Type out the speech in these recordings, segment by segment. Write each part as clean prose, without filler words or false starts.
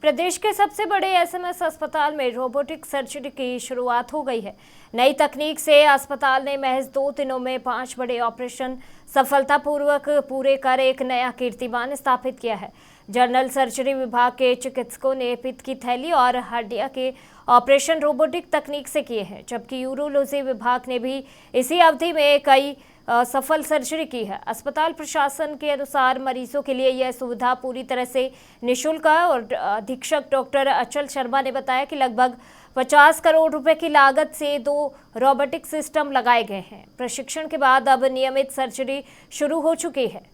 प्रदेश के सबसे बड़े एसएमएस अस्पताल में रोबोटिक सर्जरी की शुरुआत हो गई है। नई तकनीक से अस्पताल ने महज 2 दिनों में 5 बड़े ऑपरेशन सफलतापूर्वक पूरे कर एक नया कीर्तिमान स्थापित किया है। जनरल सर्जरी विभाग के चिकित्सकों ने पित्त की थैली और हड्डियां के ऑपरेशन रोबोटिक तकनीक से किए हैं, जबकि यूरोलॉजी विभाग ने भी इसी अवधि में कई सफल सर्जरी की है। अस्पताल प्रशासन के अनुसार मरीजों के लिए यह सुविधा पूरी तरह से निःशुल्क है और अधीक्षक डॉक्टर अचल शर्मा ने बताया कि लगभग 50 करोड़ रुपए की लागत से 2 रोबोटिक सिस्टम लगाए गए हैं। प्रशिक्षण के बाद अब नियमित सर्जरी शुरू हो चुकी है।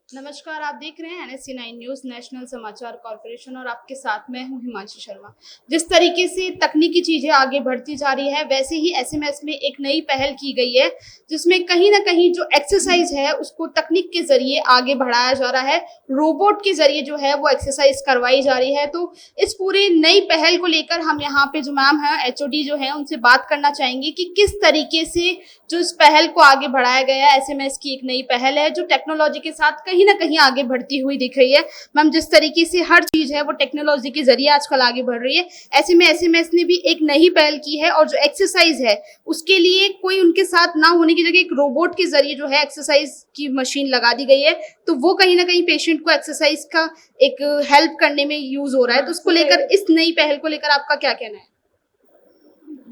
नमस्कार, आप देख रहे हैं NSC9 न्यूज नेशनल समाचार कॉर्पोरेशन और आपके साथ मैं हूं हिमांशी शर्मा। जिस तरीके से तकनीकी चीजें आगे बढ़ती जा रही है, वैसे ही एसएमएस में एक नई पहल की गई है, जिसमें कहीं ना कहीं जो एक्सरसाइज है उसको तकनीक के जरिए आगे बढ़ाया जा रहा है। रोबोट के जरिए जो है वो एक्सरसाइज करवाई जा रही है। तो इस पूरी नई पहल को लेकर हम यहाँ पे जो मैम है HOD जो है उनसे बात करना चाहेंगे कि किस तरीके से जो इस पहल को आगे बढ़ाया गया है। एसएमएस की एक नई पहल है जो टेक्नोलॉजी के साथ कहीं ना कहीं आगे बढ़ती हुई दिख रही है। मैम, जिस तरीके से हर चीज है वो टेक्नोलॉजी के जरिए आजकल आगे बढ़ रही है, ऐसे में एसएमएस ने भी एक नई पहल की है और जो एक्सरसाइज है उसके लिए कोई उनके साथ ना होने की जगह एक रोबोट के जरिए जो है एक्सरसाइज की मशीन लगा दी गई है। तो वो कहीं ना कहीं पेशेंट को एक्सरसाइज का एक हेल्प करने में यूज हो रहा है। तो उसको लेकर, इस नई पहल को लेकर आपका क्या कहना है?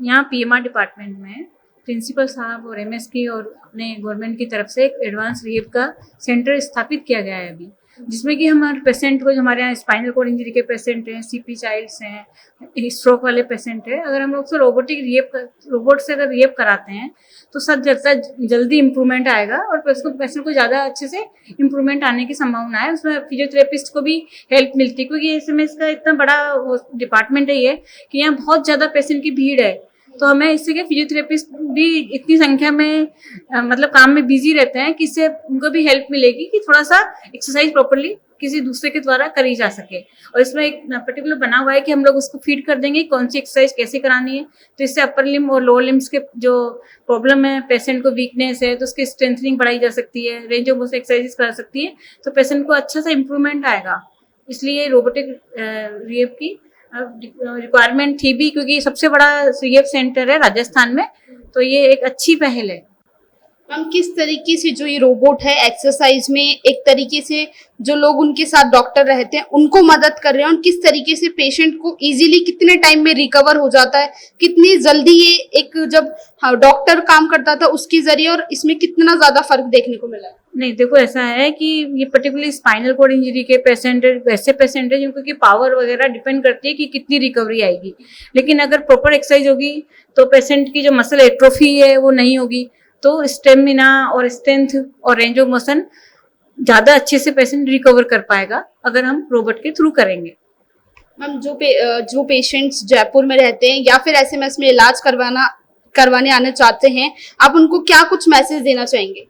यहाँ PMR डिपार्टमेंट में प्रिंसिपल साहब और MS की और अपने गवर्नमेंट की तरफ से एक एडवांस रिहेब का सेंटर स्थापित किया गया है अभी, जिसमें कि हमारे पेशेंट को, जो हमारे यहाँ स्पाइनल कॉर्ड इंजरी के पेशेंट हैं, CP चाइल्ड्स हैं, स्ट्रोक वाले पेशेंट हैं, अगर हम लोग से रोबोट से अगर रिहेब कराते हैं तो सब जल्दी इम्प्रूवमेंट आएगा और पेशेंट को ज़्यादा अच्छे से इम्प्रूवमेंट आने की संभावना है। उसमें फिजियोथेरेपिस्ट को भी हेल्प मिलती है, क्योंकि एसएमएस का इतना बड़ा डिपार्टमेंट है ये कि यहाँ बहुत ज़्यादा पेशेंट की भीड़ है। तो हमें इससे क्या, फिजियोथेरेपिस्ट भी इतनी संख्या में मतलब काम में बिजी रहते हैं कि इससे उनको भी हेल्प मिलेगी कि थोड़ा सा एक्सरसाइज प्रॉपर्ली किसी दूसरे के द्वारा करी जा सके। और इसमें एक पर्टिकुलर बना हुआ है कि हम लोग उसको फीड कर देंगे कौन सी एक्सरसाइज कैसे करानी है। तो इससे अपर लिम्ब और लोअर लिम्स के जो प्रॉब्लम है, पेशेंट को वीकनेस है, तो उसकी स्ट्रेंथनिंग बढ़ाई जा सकती है, रेंज ऑफ मोशन एक्सरसाइज करा सकती है, तो पेशेंट को अच्छा सा इम्प्रूवमेंट आएगा। इसलिए रोबोटिक रिहेब की रिक्वायरमेंट थी भी, क्योंकि सबसे बड़ा रिहेब सेंटर है राजस्थान में, तो ये एक अच्छी पहल है। हम किस तरीके से जो ये रोबोट है एक्सरसाइज में एक तरीके से जो लोग उनके साथ डॉक्टर रहते हैं उनको मदद कर रहे हैं, और किस तरीके से पेशेंट को इजीली कितने टाइम में रिकवर हो जाता है, कितनी जल्दी ये एक जब डॉक्टर काम करता था उसके जरिए, और इसमें कितना ज्यादा फर्क देखने को मिला है? नहीं, देखो ऐसा है कि ये पर्टिकुलरली स्पाइनल कॉर्ड इंजरी के पेशेंट वैसे पेशेंट है जिनको की पावर वगैरह डिपेंड करती है कि कितनी रिकवरी आएगी। लेकिन अगर प्रॉपर एक्सरसाइज होगी तो पेशेंट की जो मसल एट्रोफी है वो नहीं होगी, तो स्टेमिना और स्ट्रेंथ और रेंज ऑफ मोशन ज्यादा अच्छे से पेशेंट रिकवर कर पाएगा अगर हम रोबोट के थ्रू करेंगे। मैम, जो पेशेंट्स जयपुर में रहते हैं या फिर एसएमएस में इलाज करवाने आना चाहते हैं, आप उनको क्या कुछ मैसेज देना चाहेंगे?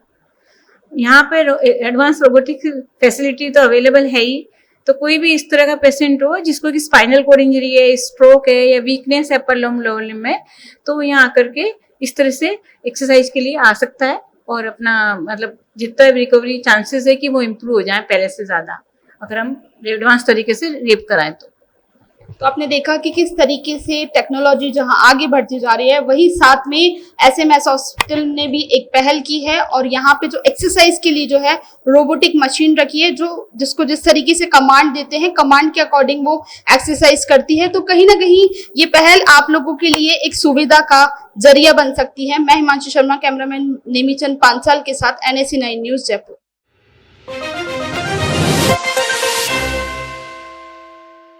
यहाँ पे एडवांस रोबोटिक फैसिलिटी तो अवेलेबल है ही, तो कोई भी इस तरह का पेशेंट हो जिसको कि स्पाइनल कॉर्ड इंजरी है, स्ट्रोक है या वीकनेस है अपर लिम्ब लोअर लिम्ब में, तो वो यहाँ आकर के इस तरह से एक्सरसाइज के लिए आ सकता है और अपना मतलब जितना रिकवरी चांसेस है कि वो इम्प्रूव हो जाए पहले से ज्यादा, अगर हम एडवांस तरीके से रिहेब कराएं तो आपने देखा कि किस तरीके से टेक्नोलॉजी जहां आगे बढ़ती जा रही है, वही साथ में एसएमएस हॉस्पिटल ने भी एक पहल की है और यहाँ पे जो एक्सरसाइज के लिए जो है रोबोटिक मशीन रखी है, जो जिसको जिस तरीके से कमांड देते हैं, कमांड के अकॉर्डिंग वो एक्सरसाइज करती है। तो कहीं ना कहीं ये पहल आप लोगों के लिए एक सुविधा का जरिया बन सकती है। मैं हिमांशी शर्मा, कैमरामैन नेमीचंद पांचाल के साथ NSC9 न्यूज जयपुर।